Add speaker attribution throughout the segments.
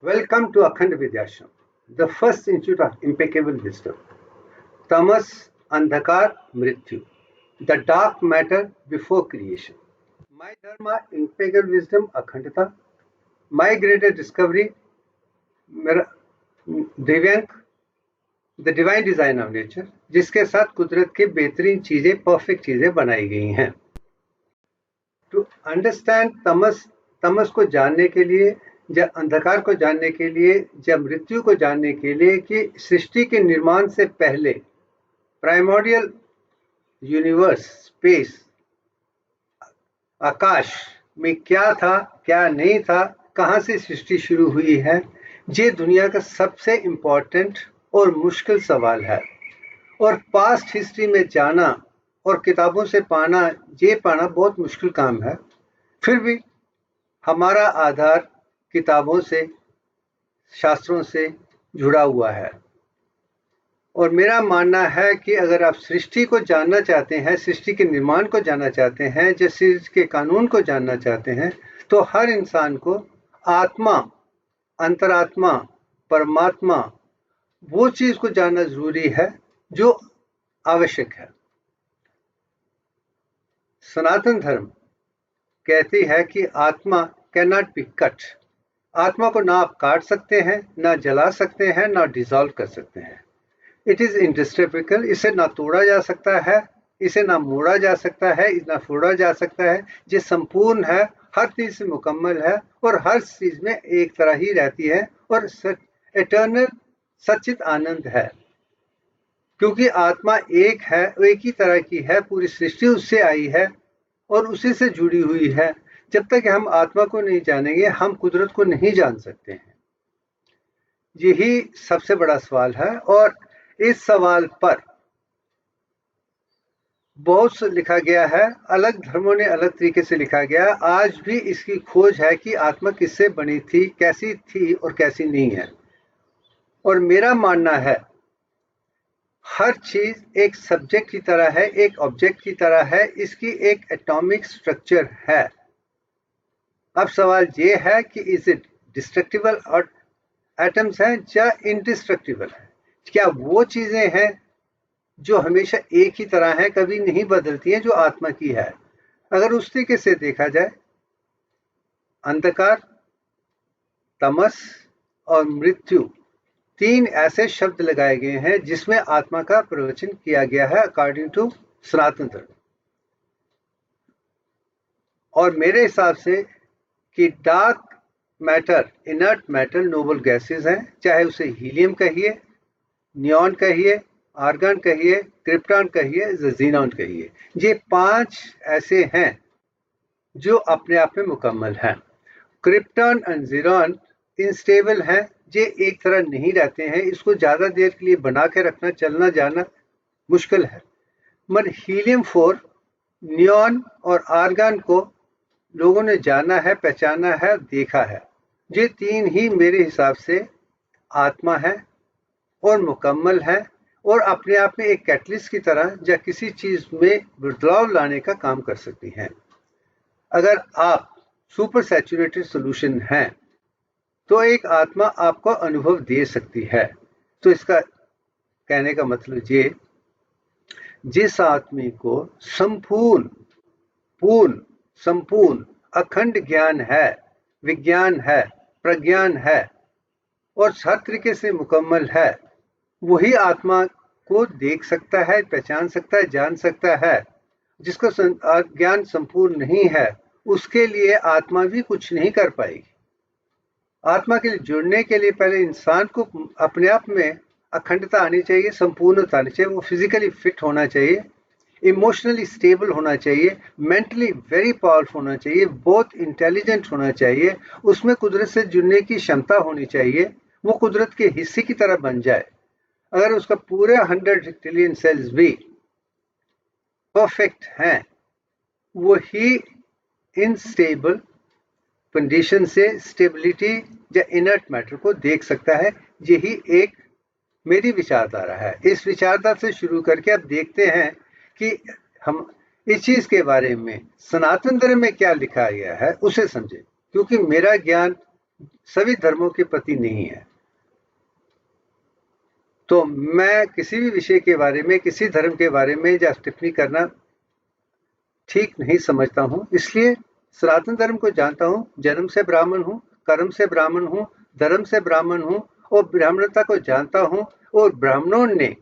Speaker 1: Welcome to Akhand Vidyashram, the first institute of impeccable wisdom. Tamas, Andhakar, Mrityu, the dark matter before creation. My dharma, impeccable wisdom, Akhandata. My greatest discovery, Divyank, the divine design of nature, जिसके साथ कुदरत की बेहतरीन चीजें, perfect चीजें बनाई गई हैं. टू अंडरस्टैंड तमस, तमस को जानने के लिए, या अंधकार को जानने के लिए, या मृत्यु को जानने के लिए कि सृष्टि के निर्माण से पहले प्राइमोर्डियल यूनिवर्स, स्पेस, आकाश में क्या था, क्या नहीं था, कहां से सृष्टि शुरू हुई है, ये दुनिया का सबसे इंपॉर्टेंट और मुश्किल सवाल है. और पास्ट हिस्ट्री में जाना और किताबों से पाना, ये पाना बहुत मुश्किल काम है. फिर भी हमारा आधार किताबों से, शास्त्रों से जुड़ा हुआ है. और मेरा मानना है कि अगर आप सृष्टि को जानना चाहते हैं, सृष्टि के निर्माण को जानना चाहते हैं, जो सृष्टि के कानून को जानना चाहते हैं, तो हर इंसान को आत्मा, अंतरात्मा, परमात्मा, वो चीज को जानना जरूरी है जो आवश्यक है. सनातन धर्म कहती है कि आत्मा कैन नॉट बी कट. आत्मा को ना आप काट सकते हैं, ना जला सकते हैं, ना डिसॉल्व कर सकते हैं. It is indestructible. इसे ना तोड़ा जा सकता है, इसे ना मोड़ा जा सकता है, ना फोड़ा जा सकता है. ये संपूर्ण है, हर चीज से मुकम्मल है और हर चीज में एक तरह ही रहती है और एटर्नल सच्चित आनंद है. क्योंकि आत्मा एक है, एक ही तरह की है, पूरी सृष्टि उससे आई है और उसी से जुड़ी हुई है. जब तक हम आत्मा को नहीं जानेंगे, हम कुदरत को नहीं जान सकते हैं. यही सबसे बड़ा सवाल है और इस सवाल पर बहुत लिखा गया है. अलग धर्मों ने अलग तरीके से लिखा गया. आज भी इसकी खोज है कि आत्मा किससे बनी थी, कैसी थी और कैसी नहीं है. और मेरा मानना है हर चीज एक सब्जेक्ट की तरह है, एक ऑब्जेक्ट की तरह है. इसकी एक एटॉमिक स्ट्रक्चर है. अब सवाल ये है कि इज इट डिस्ट्रक्टिबल और एटम्स हैं या इंडिस्ट्रक्टिबल है. क्या वो चीजें हैं जो हमेशा एक ही तरह हैं, कभी नहीं बदलती हैं, जो आत्मा की है. अगर उस तरीके से देखा जाए, अंधकार, तमस और मृत्यु, तीन ऐसे शब्द लगाए गए हैं जिसमें आत्मा का प्रवचन किया गया है अकॉर्डिंग टू सनातन धर्म. और मेरे हिसाब से कि dark matter, inert matter, noble gases हैं, चाहे उसे हीलियम कहिए, नियॉन कहिए, आर्गन कहिए, क्रिप्टॉन कहिए, जीनॉन कहिए. ये पांच ऐसे हैं जो अपने आप में मुकम्मल हैं. क्रिप्टॉन एंड जीनॉन इनस्टेबल हैं, ये एक तरह नहीं रहते हैं. इसको ज्यादा देर के लिए बना के रखना, चलना जाना मुश्किल है. मगर हीलियम 4, नियॉन और आर्गन को लोगों ने जाना है, पहचाना है, देखा है. ये तीन ही मेरे हिसाब से आत्मा है और मुकम्मल है और अपने आप में एक कैटलिस्ट की तरह या किसी चीज में बदलाव लाने का काम कर सकती हैं. अगर आप सुपर सैचुरेटेड सोल्यूशन हैं तो एक आत्मा आपको अनुभव दे सकती है. तो इसका कहने का मतलब ये, जिस आदमी को संपूर्ण, पूर्ण, संपूर्ण, अखंड ज्ञान है, विज्ञान है, प्रज्ञान है और हर तरीके से मुकम्मल है, वही आत्मा को देख सकता है, पहचान सकता है, जान सकता है. जिसको ज्ञान संपूर्ण नहीं है, उसके लिए आत्मा भी कुछ नहीं कर पाएगी. आत्मा के लिए जुड़ने के लिए पहले इंसान को अपने आप में अखंडता आनी चाहिए, संपूर्णता आनी चाहिए. वो फिजिकली फिट होना चाहिए, इमोशनली स्टेबल होना चाहिए, मेंटली वेरी पावरफुल होना चाहिए, बहुत इंटेलिजेंट होना चाहिए, उसमें कुदरत से जुड़ने की क्षमता होनी चाहिए, वो कुदरत के हिस्से की तरह बन जाए. अगर उसका पूरे 100 ट्रिलियन सेल्स भी परफेक्ट हैं, वही इनस्टेबल कंडीशन से स्टेबिलिटी या इनर्ट मैटर को देख सकता है. यही एक मेरी विचारधारा है. इस विचारधारा से शुरू करके अब देखते हैं कि हम इस चीज के बारे में सनातन धर्म में क्या लिखा गया है उसे समझें. क्योंकि मेरा ज्ञान सभी धर्मों के प्रति नहीं है। तो मैं किसी भी विषय के बारे में, किसी धर्म के बारे में टिप्पणी करना ठीक नहीं समझता हूँ। इसलिए सनातन धर्म को जानता हूँ, जन्म से ब्राह्मण हूँ, कर्म से ब्राह्मण हूँ, धर्म से ब्राह्मण हूँ और ब्राह्मणता को जानता हूँ। और ब्राह्मणों ने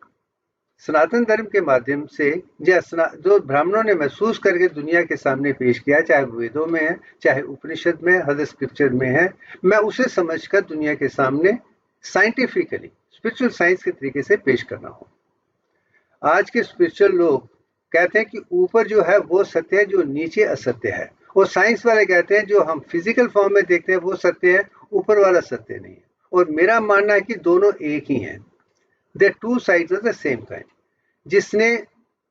Speaker 1: सनातन धर्म के माध्यम से जो ब्राह्मणों ने महसूस करके दुनिया के सामने पेश किया, चाहे वेदों में है, चाहे उपनिषद में, हर स्क्रिप्चर में है, मैं उसे समझकर दुनिया के सामने साइंटिफिकली, स्पिरिचुअल साइंस के तरीके से पेश कर रहा हूँ। आज के स्पिरिचुअल लोग कहते हैं कि ऊपर जो है वो सत्य है, जो नीचे असत्य है। और साइंस वाले कहते हैं जो हम फिजिकल फॉर्म में देखते हैं वो सत्य है, ऊपर वाला सत्य नहीं है। और मेरा मानना है कि दोनों एक ही हैं। The two sides of the same kind. जिसने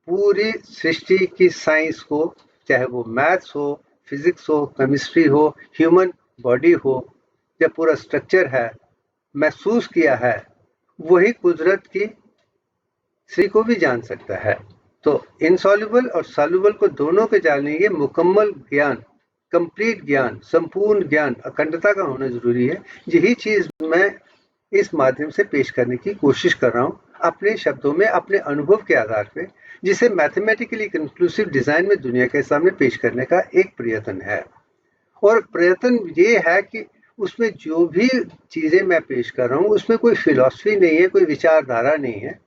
Speaker 1: पूरी सृष्टि की साइंस को, चाहे वो मैथ्स हो, फिजिक्स हो, केमिस्ट्री हो, ह्यूमन बॉडी हो, या पूरा स्ट्रक्चर है, महसूस किया है, वही कुदरत की श्री को भी जान सकता है। तो इनसॉल्युबल और सॉल्युबल को दोनों के जानने के मुकम्मल ज्ञान, कंप्लीट ज्ञान, संपूर्ण ज्ञान, अखंडता का होना जरूरी है। यही चीज मैं इस माध्यम से पेश करने की कोशिश कर रहा हूँ, अपने शब्दों में, अपने अनुभव के आधार पे, जिसे मैथमेटिकली कंक्लूसिव डिजाइन में दुनिया के सामने पेश करने का एक प्रयत्न है। और प्रयत्न ये है कि उसमें जो भी चीजें मैं पेश कर रहा हूँ उसमें कोई फिलॉसफी नहीं है, कोई विचारधारा नहीं है।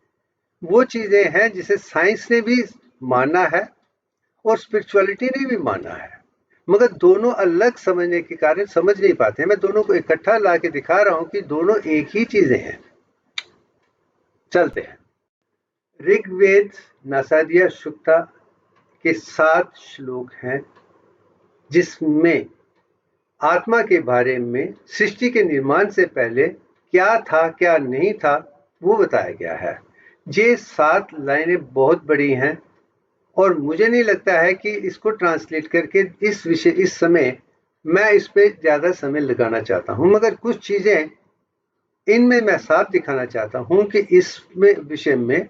Speaker 1: वो चीजें हैं जिसे साइंस ने भी माना है और स्पिरिचुअलिटी ने भी माना है, मगर दोनों अलग समझने के कारण समझ नहीं पाते। मैं दोनों को इकट्ठा ला के दिखा रहा हूं कि दोनों एक ही चीजें हैं। चलते हैं। ऋग्वेद, नासादिया शुक्ता के 7 श्लोक हैं जिसमें आत्मा के बारे में, सृष्टि के निर्माण से पहले क्या था क्या नहीं था वो बताया गया है। ये 7 लाइनें बहुत बड़ी हैं और मुझे नहीं लगता है कि इसको ट्रांसलेट करके इस समय मैं इस पे ज्यादा समय लगाना चाहता हूं, मगर कुछ चीजें इनमें मैं साफ दिखाना चाहता हूं कि इसमें विषय में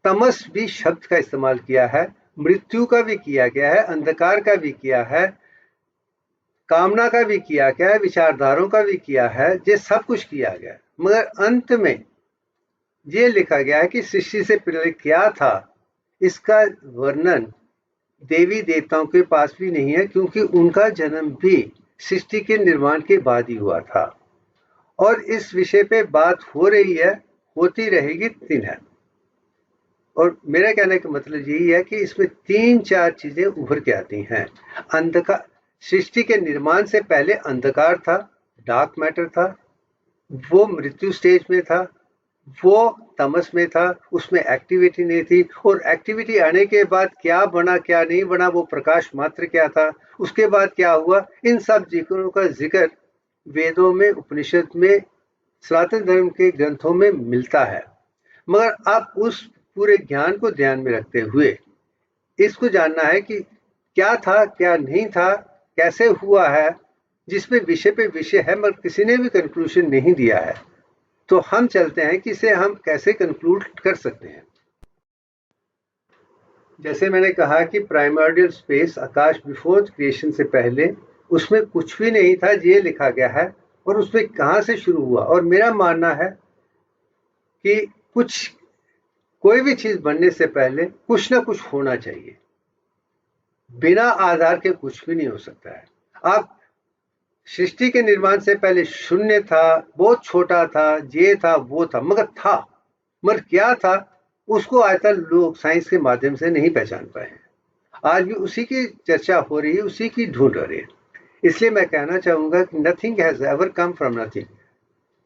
Speaker 1: तमस भी शब्द का इस्तेमाल किया है, मृत्यु का भी किया गया है, अंधकार का भी किया है, कामना का भी किया गया है, विचारधारों का भी किया है, ये सब कुछ किया गया है। मगर अंत में ये लिखा गया है कि सृष्टि से पहले क्या था, इसका वर्णन देवी देवताओं के पास भी नहीं है, क्योंकि उनका जन्म भी सृष्टि के निर्माण के बाद ही हुआ था। और इस विषय पे बात हो रही है, होती रहेगी दिन है। और मेरा कहने का मतलब यही है कि इसमें 3-4 चीजें उभर के आती हैं। अंधकार, सृष्टि के निर्माण से पहले अंधकार था, डार्क मैटर था, वो मृत्यु स्टेज में था, वो तमस में था, उसमें एक्टिविटी नहीं थी। और एक्टिविटी आने के बाद क्या बना क्या नहीं बना, वो प्रकाश मात्र क्या था, उसके बाद क्या हुआ, इन सब जिक्रों का जिक्र वेदों में, उपनिषद में, सनातन धर्म के ग्रंथों में मिलता है। मगर आप उस पूरे ज्ञान को ध्यान में रखते हुए इसको जानना है कि क्या था क्या नहीं था, कैसे हुआ है, जिसमें विषय पे विषय है मगर किसी ने भी कंक्लूजन नहीं दिया है। तो हम चलते हैं कि इसे हम कैसे कंक्लूड कर सकते हैं। जैसे मैंने कहा कि प्राइमर्डियल स्पेस, आकाश बिफोर क्रिएशन से पहले उसमें कुछ भी नहीं था, ये लिखा गया है। और उसमें कहां से शुरू हुआ, और मेरा मानना है कि कोई भी चीज बनने से पहले कुछ ना कुछ होना चाहिए। बिना आधार के कुछ भी नहीं हो सकता है। आप सृष्टि के निर्माण से पहले शून्य था, बहुत छोटा था, ये था वो था, मगर था, मगर क्या था उसको आज तक लोग साइंस के माध्यम से नहीं पहचान पाए हैं। आज भी उसी की चर्चा हो रही है, उसी की ढूंढ रही है। इसलिए मैं कहना चाहूंगा कि nothing has ever come from nothing.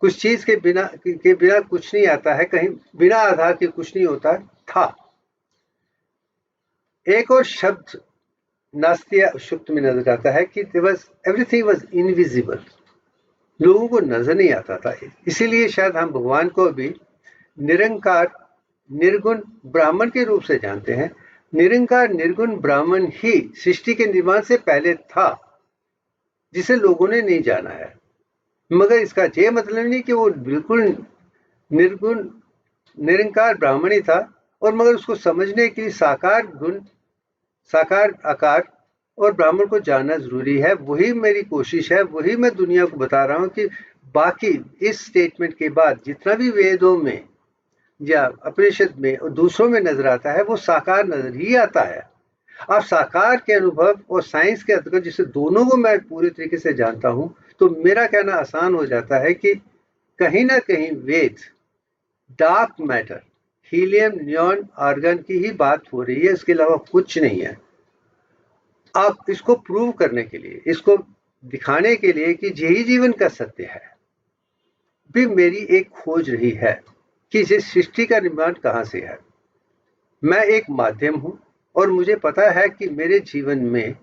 Speaker 1: कुछ चीज के बिना कुछ नहीं आता है, कहीं बिना आधार के कुछ नहीं होता था। एक और शब्द नास्तिया शुक्त में नजर आता है कि एवरीथिंग वाज इनविजिबल, लोगों को नजर नहीं आता था। इसीलिए शायद हम भगवान को भी निरंकार निर्गुण ब्राह्मण के रूप से जानते हैं। निरंकार निर्गुण ब्राह्मण ही सृष्टि के निर्माण से पहले था, जिसे लोगों ने नहीं जाना है। मगर इसका ये मतलब नहीं कि वो बिल्कुल निर्गुण निरंकार ब्राह्मण ही था, और मगर उसको समझने के लिए साकार गुण, साकार आकार और ब्राह्मण को जानना जरूरी है। वही मेरी कोशिश है, वही मैं दुनिया को बता रहा हूं कि बाकी इस स्टेटमेंट के बाद जितना भी वेदों में या उपनिषद में और दूसरों में नजर आता है वो साकार नजर ही आता है। अब साकार के अनुभव और साइंस के अंतर्गत जिसे दोनों को मैं पूरी तरीके से जानता हूं, तो मेरा कहना आसान हो जाता है कि कहीं ना कहीं Veda dark matter, helium, neon, argon की ही बात हो रही है, इसके अलावा कुछ नहीं है। अब इसको प्रूव करने के लिए, इसको दिखाने के लिए कि यही जीवन का सत्य है, भी मेरी एक खोज रही है कि इस सृष्टि का निर्माण कहां से है। मैं एक माध्यम हूं और मुझे पता है कि मेरे जीवन में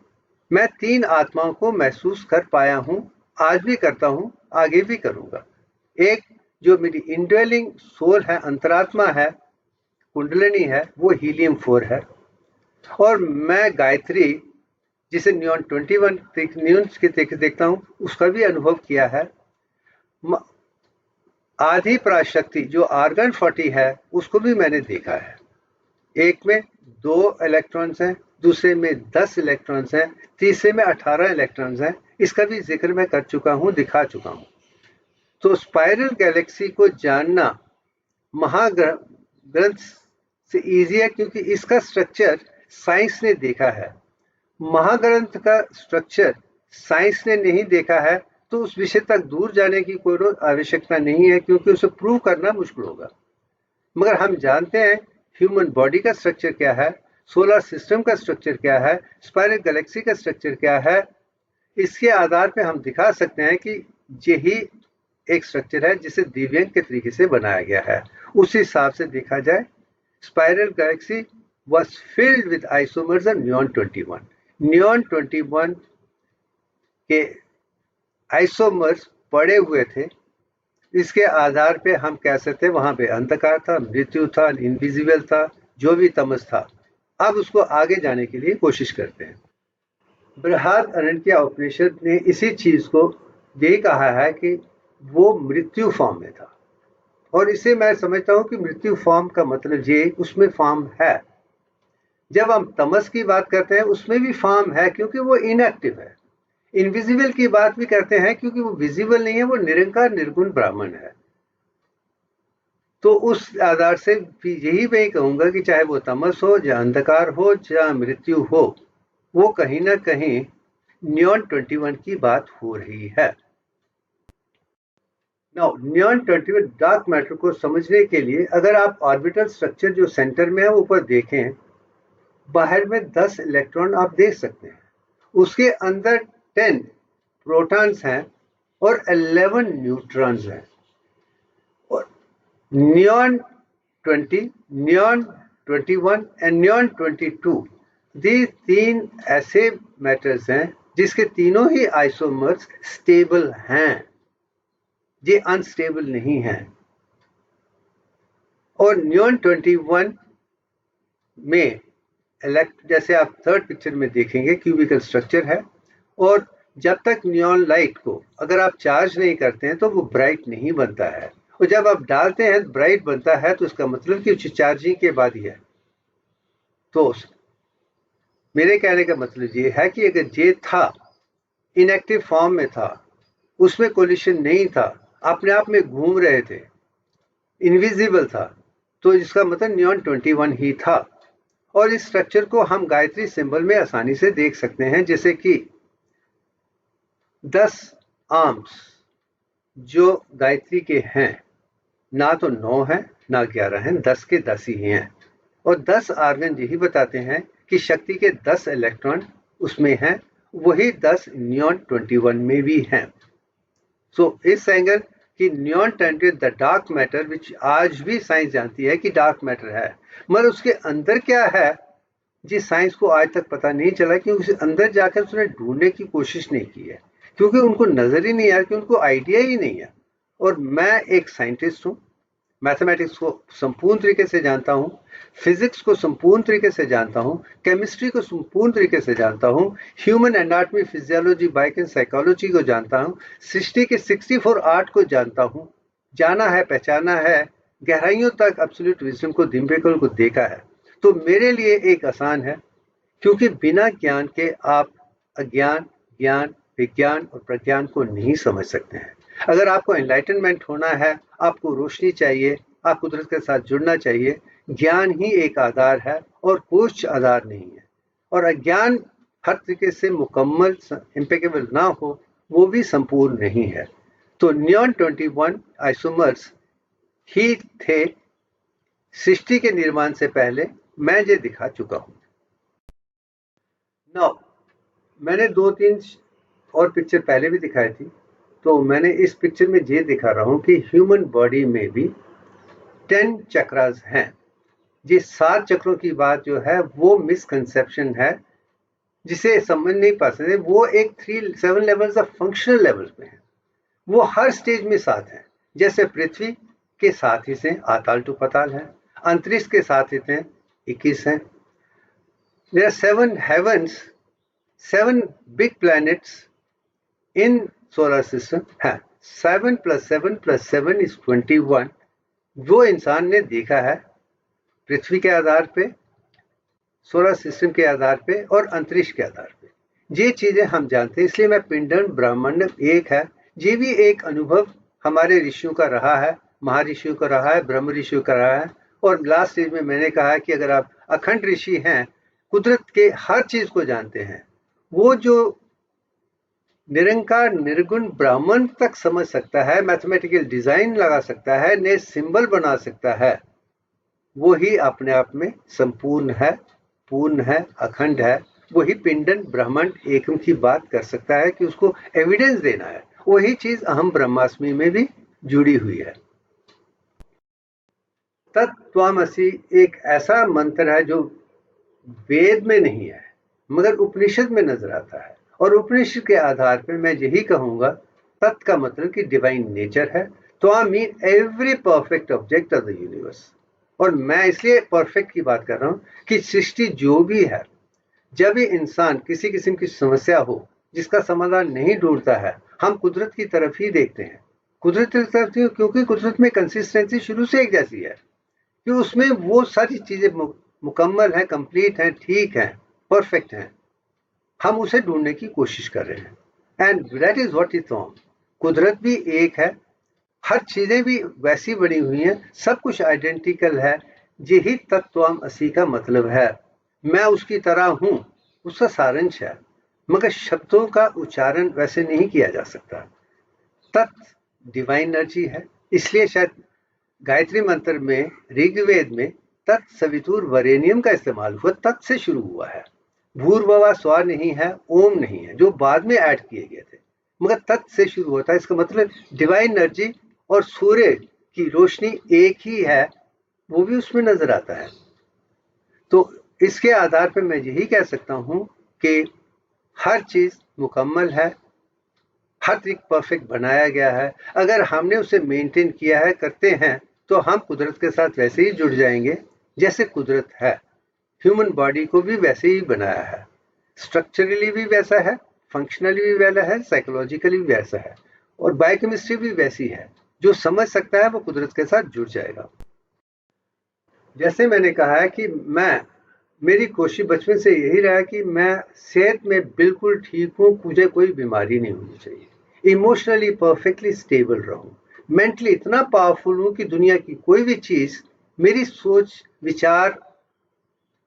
Speaker 1: मैं 3 आत्माओं को महसूस कर पाया हूं, आज भी करता हूं, आगे भी करूंगा। एक जो मेरी इंडवेलिंग सोल है, अंतरात्मा है, कुंडलिनी है, वो हीलियम 4 है। और मैं गायत्री जिसे नियॉन 21 नियॉन्स के देखता हूं, उसका भी अनुभव किया है। आधी पराशक्ति जो आर्गन 40 है, उसको भी मैंने देखा है। एक में 2 इलेक्ट्रॉन्स हैं, दूसरे में 10 इलेक्ट्रॉन्स हैं, तीसरे में 18 इलेक्ट्रॉन्स हैं। इसका भी जिक्र मैं कर चुका हूं, दिखा चुका हूं। तो स्पाइरल गैलेक्सी को जानना महाग्रंथ से इजी है, क्योंकि इसका स्ट्रक्चर साइंस ने देखा है। महाग्रंथ का स्ट्रक्चर साइंस ने नहीं देखा है, तो उस विषय तक दूर जाने की कोई आवश्यकता नहीं है, क्योंकि उसे प्रूव करना मुश्किल होगा। मगर हम जानते हैं ह्यूमन बॉडी का स्ट्रक्चर क्या है, सोलर सिस्टम का स्ट्रक्चर क्या है, स्पाइरल गैलेक्सी का स्ट्रक्चर क्या है। इसके आधार पर हम दिखा सकते हैं कि यही एक स्ट्रक्चर है जिसे दिव्यांग के तरीके से बनाया गया है। उस हिसाब से देखा जाए, spiral Galaxy was filled with isomers of neon 21. neon 21 के आइसोमर्स पड़े हुए थे। इसके आधार पे हम कह सकते हैं वहां पे अंधकार था, मृत्यु था, इनविजिबल था, जो भी तमस था। अब उसको आगे जाने के लिए कोशिश करते हैं। बृहदारण्यक उपनिषद ने इसी चीज को यही कहा है कि वो मृत्यु फॉर्म में था, और इसे मैं समझता हूं कि मृत्यु फॉर्म का मतलब ये उसमें फॉर्म है। जब हम तमस की बात करते हैं उसमें भी फॉर्म है, क्योंकि वो इनएक्टिव है। इनविजिबल की बात भी करते हैं क्योंकि वो विजिबल नहीं है, वो निरंकार निर्गुण ब्राह्मण है। तो उस आधार से भी यही मैं कहूंगा कि चाहे वो तमस हो या अंधकार हो या मृत्यु हो, वो कहीं ना कहीं नियॉन 21 की बात हो रही है। नाउ नियॉन 21 डार्क मैटर को समझने के लिए अगर आप ऑर्बिटल स्ट्रक्चर जो सेंटर में है ऊपर देखें, बाहर में 10 इलेक्ट्रॉन आप देख सकते हैं, उसके अंदर 10 प्रोटॉन्स हैं और 11 न्यूट्रॉन्स हैं। और नियॉन 20, नियॉन 21 एंड नियॉन 22, ये 3 ऐसे मैटर्स हैं जिसके तीनों ही आइसोमर्स स्टेबल हैं, ये अनस्टेबल नहीं हैं। और नियॉन 21 में जैसे आप थर्ड पिक्चर में देखेंगे क्यूबिकल स्ट्रक्चर है, और जब तक नियॉन लाइट को अगर आप चार्ज नहीं करते हैं तो वो ब्राइट नहीं बनता है, और जब आप डालते हैं ब्राइट बनता है, तो इसका मतलब कि चार्जिंग के बाद ही है। तो मेरे कहने का मतलब ये है कि अगर ये था, इनएक्टिव फॉर्म में था, उसमें कोलिशन नहीं था, अपने आप में घूम रहे थे, इनविजिबल था, तो इसका मतलब नियॉन 21 ही था। और इस स्ट्रक्चर को हम गायत्री सिंबल में आसानी से देख सकते हैं, जैसे कि 10 आर्म्स जो गायत्री के हैं, ना तो 9 हैं ना 11 हैं, 10 के 10 ही हैं। और 10 आर्गन यही बताते हैं कि शक्ति के 10 इलेक्ट्रॉन उसमें हैं, वही 10 नियॉन 21 में भी हैं। सो इस एंगल कि नियॉन 20 द डार्क मैटर, विच आज भी साइंस जानती है कि डार्क मैटर है, मगर उसके अंदर क्या है जिस साइंस को आज तक पता नहीं चला, क्योंकि उसके अंदर जाकर उसने ढूंढने की कोशिश नहीं की है, क्योंकि उनको नजर ही नहीं आया, क्योंकि उनको आइडिया ही नहीं है। और मैं एक साइंटिस्ट हूँ, मैथमेटिक्स को संपूर्ण तरीके से जानता हूँ, फिजिक्स को संपूर्ण तरीके से जानता हूँ, केमिस्ट्री को संपूर्ण तरीके से जानता हूँ, human anatomy, physiology, biochemistry, psychology को जानता हूँ, सृष्टि के 64 आर्ट को जानता हूँ, जाना है, पहचाना है, गहराइयों तक एब्सोल्यूट विजडम को, दिम्बेकल को देखा है। तो मेरे लिए एक आसान है, क्योंकि बिना ज्ञान के आप अज्ञान, ज्ञान, विज्ञान और प्रज्ञान को नहीं समझ सकते हैं। अगर आपको एनलाइटनमेंट होना है, आपको रोशनी चाहिए, आप कुदरत के साथ जुड़ना चाहिए, ज्ञान ही एक आधार है और कुछ आधार नहीं है। और अज्ञान हर तरीके से मुकम्मल इम्पेकेबल ना हो, वो भी संपूर्ण नहीं है। तो नियॉन 21 आइसोमर्स ही थे सृष्टि के निर्माण से पहले, मैं ये दिखा चुका हूं। नाउ मैंने 2-3 और पिक्चर पहले भी दिखाई थी, तो मैंने इस पिक्चर में ये दिखा रहा हूं कि ह्यूमन बॉडी में भी 10 चक्रास हैं। ये 7 चक्रों की बात जो है वो मिसकंसेप्शन है, जिसे समझ नहीं पा सकते। वो एक 7 लेवल्स ऑफ फंक्शनल लेवल में है, वो हर स्टेज में 7 है। जैसे पृथ्वी के 7 हिस्से आताल टू पताल है, अंतरिक्ष के 7 हिस्से 21 हैं। There are 7 heavens, 7 big planets in solar system है। 7 + 7 + 7 is 21। जो इंसान ने देखा है पृथ्वी के आधार पे, सोलर सिस्टम के आधार पे और अंतरिक्ष के आधार पे, ये चीजें हम जानते हैं। इसलिए मैं पिंडन ब्रह्मांड एक है, ये भी एक अनुभव हमारे ऋषियों का रहा है, महर्षियों का रहा है, ब्रह्म ऋषियों का रहा है। और लास्ट स्टेज में मैंने कहा कि अगर आप अखंड ऋषि हैं, कुदरत के हर चीज को जानते हैं, वो जो निरंकार निर्गुण ब्राह्मण तक समझ सकता है, मैथमेटिकल डिजाइन लगा सकता है, नए सिंबल बना सकता है, वो ही अपने आप में संपूर्ण है, पूर्ण है, अखंड है। वही पिंडन ब्रह्मांड एकम की बात कर सकता है कि उसको एविडेंस देना है। वही चीज अहम ब्रह्मास्मि में भी जुड़ी हुई है। तत्त्वमसि एक ऐसा मंत्र है जो वेद में नहीं है मगर उपनिषद में नजर आता है, और उपनिषद के आधार पर मैं यही कहूंगा, तत् का मतलब कि डिवाइन नेचर है। त्वा mean every perfect object of the universe. और मैं इसलिए परफेक्ट की बात कर रहा हूं कि सृष्टि जो भी है, जब भी इंसान किसी किस्म की समस्या हो जिसका समाधान नहीं ढूंढता है, हम कुदरत की तरफ ही देखते हैं। कुदरत की तरफ ही, क्योंकि कुदरत में कंसिस्टेंसी शुरू से एक जैसी है कि उसमें वो सारी चीजें मुकम्मल है, कंप्लीट है, ठीक है, परफेक्ट है। हम उसे ढूंढने की कोशिश कर रहे हैं, and that is what is on. कुदरत भी एक है, हर चीजें भी वैसी बनी हुई हैं, सब कुछ आइडेंटिकल है। यही तत्त्वमसि का मतलब है। मैं उसकी तरह हूं, उसका सारांश है, मगर शब्दों का उच्चारण वैसे नहीं किया जा सकता। तत् डिवाइन एनर्जी है, इसलिए शायद गायत्री मंत्र में, ऋग्वेद में तत्सवितुर वरेण्यम का इस्तेमाल हुआ, तत् से शुरू हुआ है। भूर्भुवः स्वा नहीं है, ओम नहीं है, जो बाद में ऐड किए गए थे, मगर तत् से शुरू होता है। इसका मतलब डिवाइन एनर्जी और सूर्य की रोशनी एक ही है, वो भी उसमें नजर आता है। तो इसके आधार पर मैं यही कह सकता हूं कि हर चीज मुकम्मल है, हर तरीक परफेक्ट बनाया गया है। अगर हमने उसे मेंटेन किया है, करते हैं, तो हम कुदरत के साथ वैसे ही जुड़ जाएंगे जैसे कुदरत है। ह्यूमन बॉडी को भी वैसे ही बनाया है, स्ट्रक्चरली भी वैसा है, फंक्शनली भी वैसा है, साइकोलॉजिकली भी वैसा है, और बायोकेमिस्ट्री भी वैसी है। जो समझ सकता है वो कुदरत के साथ जुड़ जाएगा। जैसे मैंने कहा है कि मेरी कोशिश बचपन से यही रहा कि मैं सेहत में बिल्कुल ठीक हूँ, मुझे कोई बीमारी नहीं होनी चाहिए, इमोशनली परफेक्टली स्टेबल रहूं, मेंटली इतना पावरफुल हूँ कि दुनिया की कोई भी चीज मेरी सोच, विचार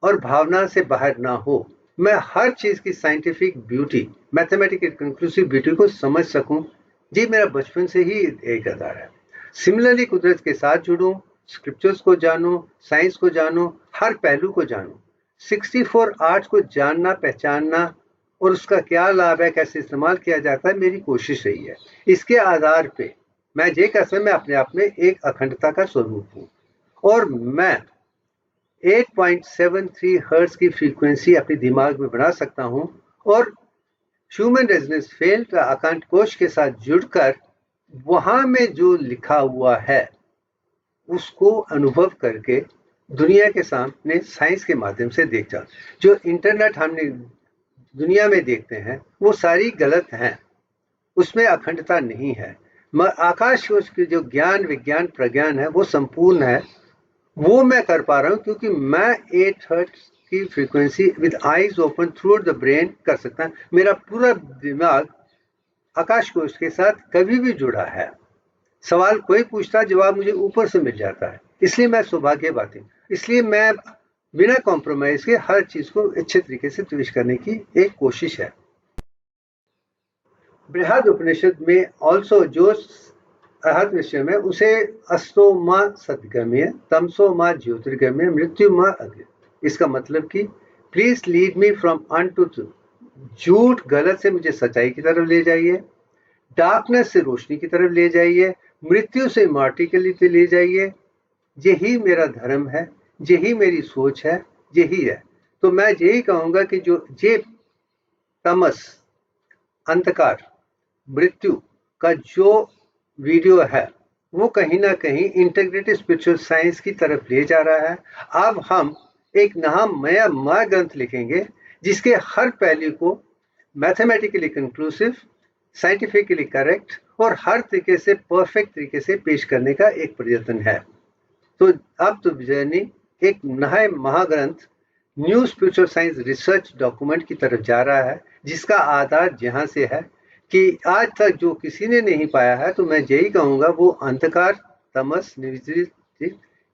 Speaker 1: और भावना से बाहर ना हो। मैं हर चीज की scientific beauty, mathematical conclusive beauty को समझ सकूं। जी मेरा बचपन से ही एक आधार है। सिमिलरली कुदरत के साथ जुड़ूं, स्क्रिप्चर्स को जानूं, साइंस को जानूं, हर पहलू को जानूं। 64 आर्ट्स को जानना, पहचानना और उसका क्या लाभ है, कैसे इस्तेमाल किया जाता है, मेरी कोशिश रही है। इसके आधार पे मैं ये कह सकता, मैं अपने आप में एक अखंडता का स्वरूप हूँ, और मैं 8.73 हर्ट्ज की फ्रीक्वेंसी अपने दिमाग में बना सकता हूं, और ह्यूमन रेजोनेंस फील्ड आकांत कोश के साथ जुड़कर वहां में जो लिखा हुआ है उसको अनुभव करके दुनिया के सामने साइंस के माध्यम से देखता। जो इंटरनेट हमने दुनिया में देखते हैं वो सारी गलत हैं, उसमें अखंडता नहीं है। आकाश कोश के जो ज्ञान, विज्ञान, प्रज्ञान है वो संपूर्ण है। वो मैं कर पा रहा हूं क्योंकि मैं 8 हर्ट्ज की frequency with eyes open through the brain कर सकता है। मेरा पूरा दिमाग आकाश कोश के साथ कभी भी जुड़ा है। सवाल कोई पूछता, जवाब मुझे ऊपर से मिल जाता है। इसलिए मैं सौभाग्यवादी हूँ। इसलिए मैं बिना कॉम्प्रोमाइज के हर चीज को अच्छे तरीके से पेश करने की एक कोशिश है। बृहद उपनिषद में ऑल्सो जो अर्हत विषय में उसे अस्तो माँ सदगम्य तमसो माँ ज्योतिर्गम्य मृत्यु माँ अग्नि। इसका मतलब कि please lead me from unto झूठ गलत से मुझे सच्चाई की तरफ ले जाइए, डार्कनेस से रोशनी की तरफ ले जाइए, मृत्यु से इमॉर्टिलिटी ले जाइए। यही मेरा धर्म है, यही मेरी सोच है, यही है। तो मैं यही कहूंगा कि जो ये तमस अंधकार मृत्यु का जो वीडियो है वो कहीं ना कहीं इंटीग्रेटेड स्पिरिचुअल साइंस की तरफ ले जा रहा है। अब हम एक नया महाग्रंथ लिखेंगे जिसके हर पहलू को मैथमेटिकली कंक्लूसिव, साइंटिफिकली करेक्ट और हर तरीके से परफेक्ट तरीके से पेश करने का एक प्रयत्न है। तो अब तो जर्नी एक नए महाग्रंथ new spiritual science research document की तरफ जा रहा है, जिसका आधार जहां से है कि आज तक जो किसी ने नहीं पाया है, तो मैं यही कहूंगा वो अंधकार तमस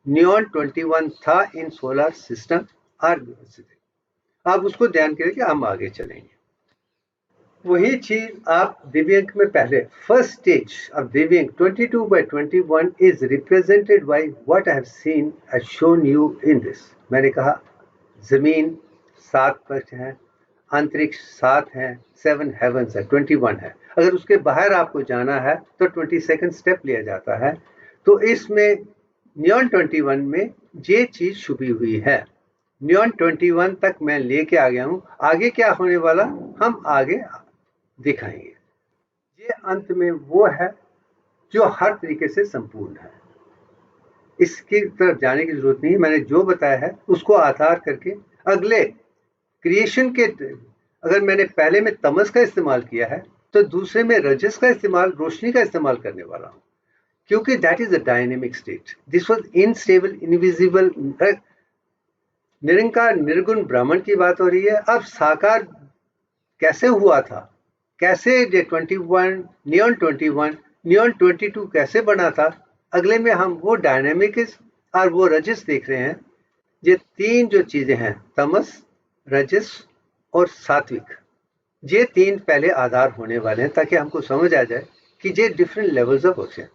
Speaker 1: नियॉन 21 था इन सोलर सिस्टम और आप उसको ध्यान करें कि हम आगे चलेंगे। वही चीज आप दिव्यांग में पहले फर्स्ट स्टेज ऑफ दिव्यांग 22/21 is represented by what I have seen I shown you in this. मैंने कहा जमीन 7 पक्ष है, अंतरिक्ष 7 है, 7 हेवंस है, 21 है। अगर उसके बाहर आपको जाना है तो 22nd स्टेप लिया जाता है। तो इसमें नियॉन 21 में ये चीज छुपी हुई है। नियॉन 21 तक मैं लेके आ गया हूं। आगे क्या होने वाला हम आगे दिखाएंगे। ये अंत में वो है जो हर तरीके से संपूर्ण है। इसकी तरफ जाने की जरूरत नहीं। मैंने जो बताया है उसको आधार करके अगले क्रिएशन के, अगर मैंने पहले में तमस का इस्तेमाल किया है तो दूसरे में रजस का इस्तेमाल, रोशनी का इस्तेमाल करने वाला हूं, क्योंकि that is a dynamic state. This was instable, invisible, निरंकार निर्गुण ब्राह्मण की बात हो रही है। अब साकार कैसे हुआ था, कैसे 21 नियॉन 21 नियॉन 22 कैसे बना था, अगले में हम वो डायनेमिक और वो रजस देख रहे हैं। ये तीन जो चीजें हैं तमस, रजस और सात्विक, ये तीन पहले आधार होने वाले हैं ताकि हमको समझ आ जाए कि ये डिफरेंट लेवल्स ऑफ होते हैं।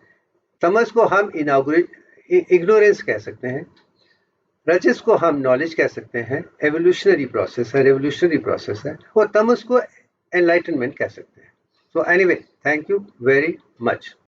Speaker 1: तमस को हम इग्नोरेंस कह सकते हैं, रजस को हम नॉलेज कह सकते हैं, एवोल्यूशनरी प्रोसेस है, रेवोल्यूशनरी प्रोसेस है, और तमस को एनलाइटनमेंट कह सकते हैं। So anyway, thank you very much.